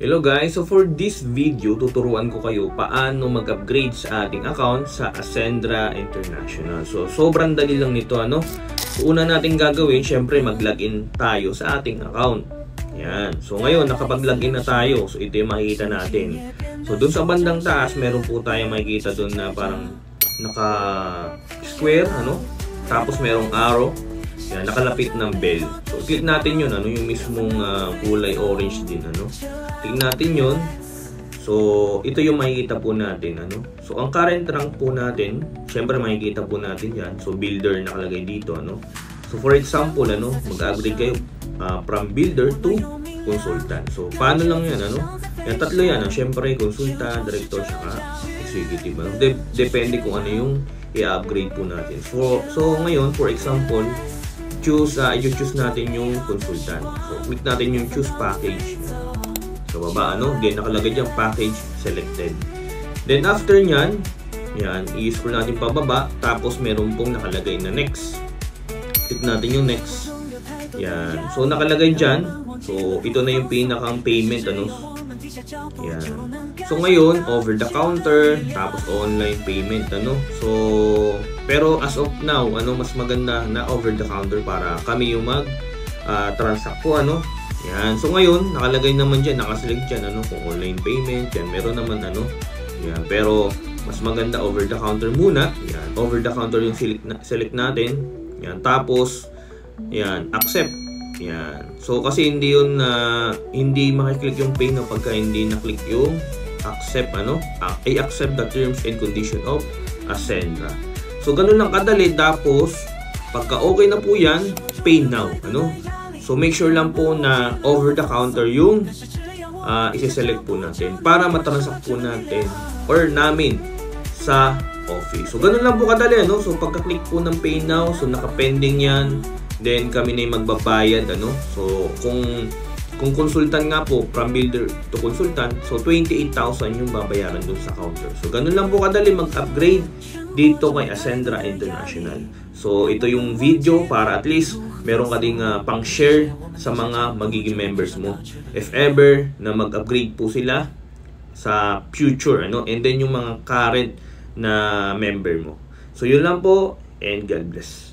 Hello guys, so for this video, tuturuan ko kayo paano mag-upgrade sa ating account sa Ascendra International. So sobrang dali lang nito So una natin gagawin, syempre mag-login tayo sa ating account. Yan. So ngayon nakapag-login na tayo. So ito yung makikita natin. So dun sa bandang taas, meron po tayong makikita dun na parang naka-square, tapos merong arrow. Yan, nakalapit ng bell. So, click natin yun, yung mismong kulay orange din, Click natin yun. So, ito yung makikita po natin, So, ang current rank po natin, syempre makikita po natin yan. So, builder nakalagay dito, So, for example, mag-upgrade kayo from builder to consultant. So, paano lang yan, Yan, tatlo yan, syempre, consultant, director, saka executive, Depende kung ano yung i-upgrade po natin. So, ngayon, for example, choose natin yung consultant. So, click natin yung choose package. So, baba, Then, nakalagay dyan package selected. Then, after nyan, yan, i-scroll natin pababa. Tapos, meron pong nakalagay na next. Click natin yung next. Yan. So, nakalagay dyan. So, ito na yung pinakang payment, Yan. So, ngayon, over the counter, tapos online payment, So, pero as of now, mas maganda na over the counter para kami yung mag-transact po, Yan. So, ngayon, nakalagay naman dyan, nakaselect dyan, kung online payment, yan, meron naman, Yan. Pero, mas maganda over the counter muna. Yan. Over the counter yung select natin. Yan. Tapos, yan, accept. Yan. So, kasi hindi yun hindi makiklik yung pay pagka hindi na-click yung accept, I accept the terms and condition of Ascendra. So, ganun lang kadali. Tapos, pagka okay na po yan, pay now, So, make sure lang po na over the counter yung isi-select po natin para matransact po natin or namin sa office. So, ganun lang po kadali, So, pagka-click po ng pay now, so naka-pending yan. Then, kami na yung magbabayad, So, kung consultant nga po, from builder to consultant, so 28,000 yung babayaran dun sa counter. So, ganun lang po kadali mag-upgrade dito kay Ascendra International. So, ito yung video para at least meron ka ding pang-share sa mga magiging members mo. If ever na mag-upgrade po sila sa future, And then yung mga current na member mo. So, yun lang po and God bless.